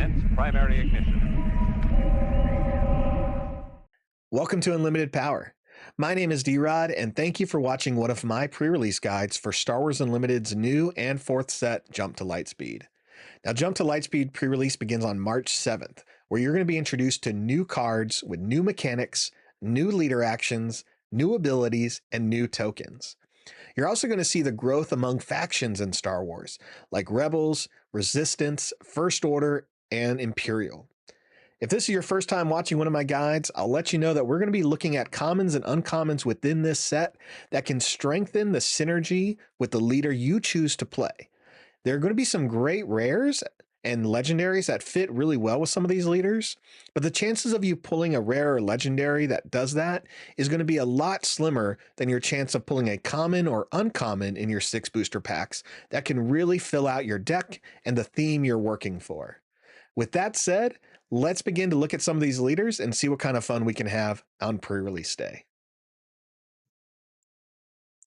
Commence primary ignition. Welcome to Unlimited Power. My name is D-Rod, and thank you for watching one of my pre-release guides for Star Wars Unlimited's new and fourth set, Jump to Lightspeed. Now, Jump to Lightspeed pre-release begins on March 7th, where you're going to be introduced to new cards with new mechanics, new leader actions, new abilities, and new tokens. You're also going to see the growth among factions in Star Wars, like Rebels, Resistance, First Order, and Imperial. If this is your first time watching one of my guides, I'll let you know that we're going to be looking at commons and uncommons within this set that can strengthen the synergy with the leader you choose to play. There are going to be some great rares and legendaries that fit really well with some of these leaders, but the chances of you pulling a rare or legendary that does that is going to be a lot slimmer than your chance of pulling a common or uncommon in your 6 booster packs that can really fill out your deck and the theme you're working for. With that said, let's begin to look at some of these leaders and see what kind of fun we can have on pre-release day.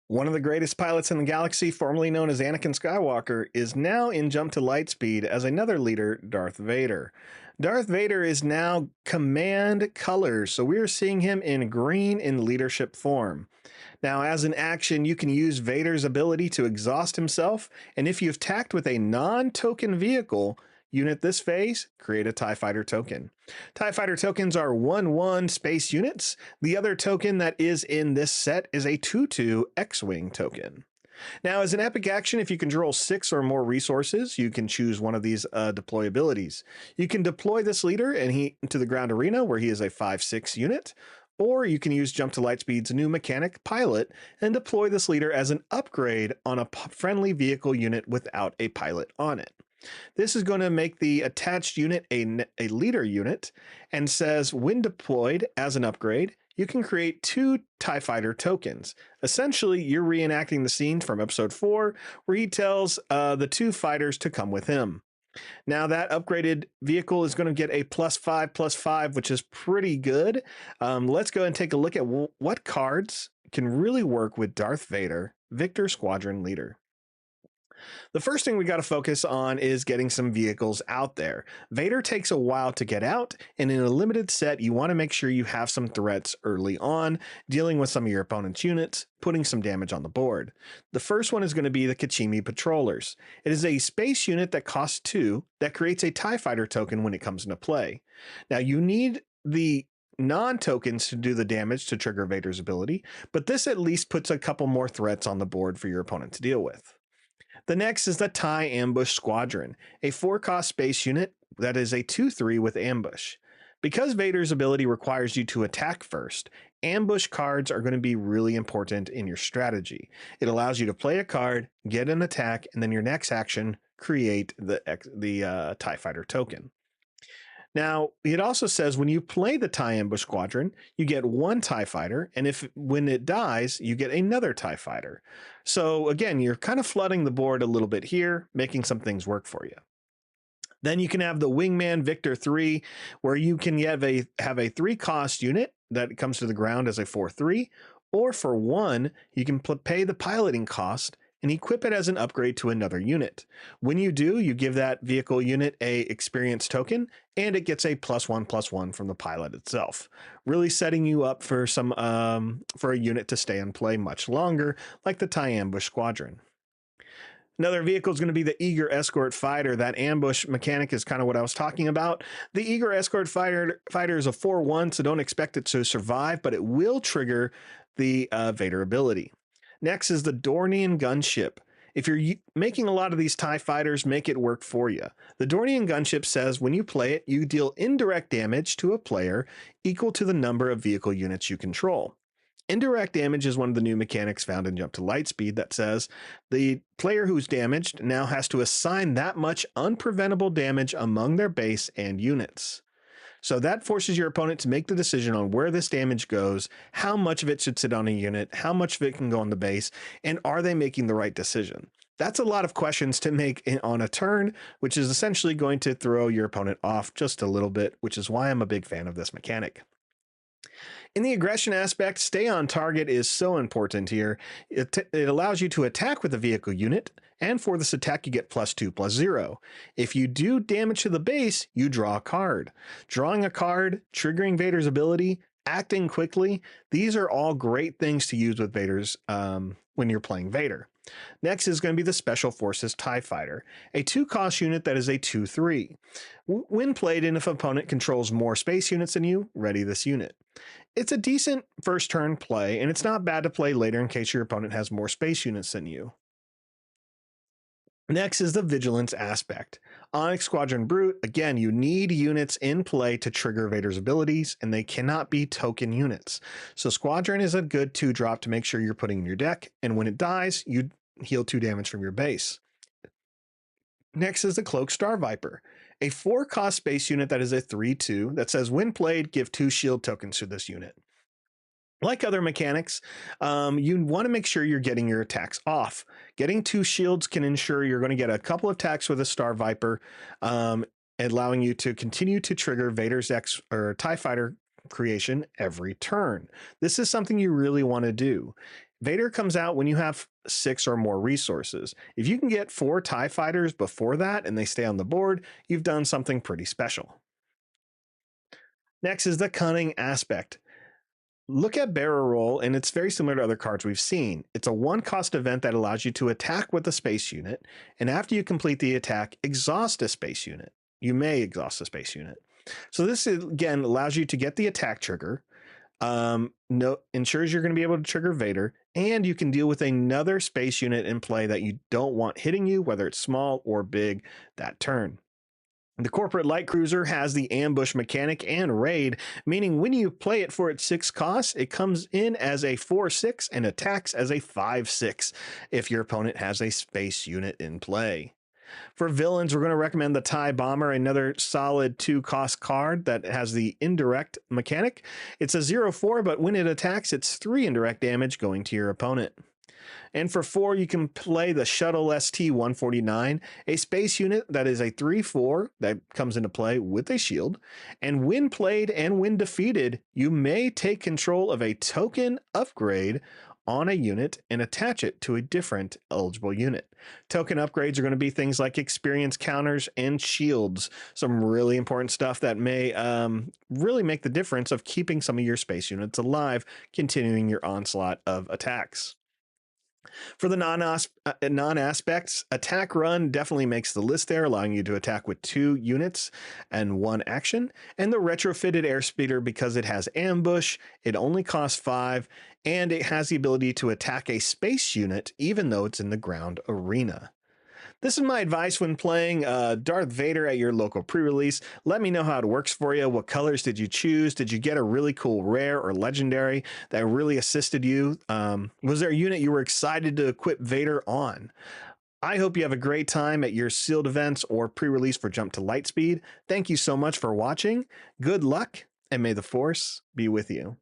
One of the greatest pilots in the galaxy, formerly known as Anakin Skywalker, is now in Jump to Lightspeed as another leader, Darth Vader. Darth Vader is now command colors, so we are seeing him in green in leadership form. Now, as an action, you can use Vader's ability to exhaust himself, and if you've tacked with a non-token vehicle unit this phase, create a TIE Fighter token. TIE Fighter tokens are 1/1 space units. The other token that is in this set is a 2/2 X-Wing token. Now, as an epic action, if you control 6 or more resources, you can choose one of these deploy abilities. You can deploy this leader into the ground arena where he is a 5/6 unit, or you can use Jump to Lightspeed's new mechanic, Pilot, and deploy this leader as an upgrade on a friendly vehicle unit without a pilot on it. This is going to make the attached unit a leader unit, and says when deployed as an upgrade, you can create 2 TIE Fighter tokens. Essentially, you're reenacting the scene from episode 4 where he tells the 2 fighters to come with him. Now, that upgraded vehicle is going to get a +5/+5, which is pretty good. Let's go and take a look at what cards can really work with Darth Vader, Victor Squadron Leader. The first thing we got to focus on is getting some vehicles out there. Vader takes a while to get out, and in a limited set, you want to make sure you have some threats early on, dealing with some of your opponent's units, putting some damage on the board. The first one is going to be the Kichimi Patrollers. It is a space unit that costs 2 that creates a TIE Fighter token when it comes into play. Now, you need the non-tokens to do the damage to trigger Vader's ability, but this at least puts a couple more threats on the board for your opponent to deal with. The next is the TIE Ambush Squadron, a 4-cost space unit that is a 2/3 with ambush. Because Vader's ability requires you to attack first, ambush cards are going to be really important in your strategy. It allows you to play a card, get an attack, and then your next action, create the TIE Fighter token. Now, it also says when you play the TIE Ambush Squadron, you get 1 TIE Fighter, and when it dies, you get another TIE Fighter. So again, you're kind of flooding the board a little bit here, making some things work for you. Then you can have the Wingman Victor 3, where you can have a 3-cost unit that comes to the ground as a 4/3, or for 1, you can pay the piloting cost and equip it as an upgrade to another unit. When you do, you give that vehicle unit a experience token, and it gets a +1/+1 from the pilot itself, really setting you up for for a unit to stay and play much longer, like the TIE Ambush Squadron. Another vehicle is going to be the Eager Escort Fighter. That ambush mechanic is kind of what I was talking about. The Eager Escort Fighter is a 4/1, so don't expect it to survive, but it will trigger the Vader ability. Next is the Dornian Gunship. If you're making a lot of these TIE Fighters, make it work for you. The Dornian Gunship says when you play it, you deal indirect damage to a player equal to the number of vehicle units you control. Indirect damage is one of the new mechanics found in Jump to Lightspeed that says the player who's damaged now has to assign that much unpreventable damage among their base and units. So that forces your opponent to make the decision on where this damage goes, how much of it should sit on a unit, how much of it can go on the base, and are they making the right decision? That's a lot of questions to make on a turn, which is essentially going to throw your opponent off just a little bit, which is why I'm a big fan of this mechanic. In the aggression aspect, stay on target is so important here. It allows you to attack with a vehicle unit, and for this attack you get +2/+0. If you do damage to the base, you draw a card. Drawing a card, triggering Vader's ability, acting quickly, these are all great things to use with Vader's when you're playing Vader. Next is going to be the Special Forces TIE Fighter, a 2-cost unit that is a 2/3. When played and if an opponent controls more space units than you, ready this unit. It's a decent first turn play, and it's not bad to play later in case your opponent has more space units than you. Next is the Vigilance aspect. Onyx Squadron Brute, again, you need units in play to trigger Vader's abilities, and they cannot be token units. So Squadron is a good 2-drop to make sure you're putting in your deck, and when it dies, you heal 2 damage from your base. Next is the Cloak Star Viper, a 4-cost space unit that is a 3/2 that says when played, give 2 shield tokens to this unit. Like other mechanics, you want to make sure you're getting your attacks off. Getting 2 shields can ensure you're going to get a couple of attacks with a Star Viper, allowing you to continue to trigger Vader's X or TIE Fighter creation every turn. This is something you really want to do. Vader comes out when you have 6 or more resources. If you can get 4 TIE Fighters before that and they stay on the board, you've done something pretty special. Next is the Cunning aspect. Look at Barrel Roll, and it's very similar to other cards we've seen. It's a 1-cost event that allows you to attack with a space unit, and after you complete the attack, exhaust a space unit. You may exhaust a space unit. So this, again, allows you to get the attack trigger, ensures you're going to be able to trigger Vader, and you can deal with another space unit in play that you don't want hitting you, whether it's small or big, that turn. The Corporate Light Cruiser has the ambush mechanic and raid, meaning when you play it for its 6 costs, it comes in as a 4/6 and attacks as a 5/6 if your opponent has a space unit in play. For villains, we're going to recommend the TIE Bomber, another solid 2-cost card that has the indirect mechanic. It's a 0/4, but when it attacks, it's 3 indirect damage going to your opponent. And for 4, you can play the Shuttle ST-149, a space unit that is a 3/4 that comes into play with a shield. And when played and when defeated, you may take control of a token upgrade on a unit and attach it to a different eligible unit. Token upgrades are going to be things like experience counters and shields, some really important stuff that may really make the difference of keeping some of your space units alive, continuing your onslaught of attacks. For the non-aspects, attack run definitely makes the list there, allowing you to attack with 2 units and 1 action. And the retrofitted airspeeder, because it has ambush, it only costs 5, and it has the ability to attack a space unit even though it's in the ground arena. This is my advice when playing Darth Vader at your local pre-release. Let me know how it works for you. What colors did you choose? Did you get a really cool rare or legendary that really assisted you? Was there a unit you were excited to equip Vader on? I hope you have a great time at your sealed events or pre-release for Jump to Lightspeed. Thank you so much for watching. Good luck, and may the Force be with you.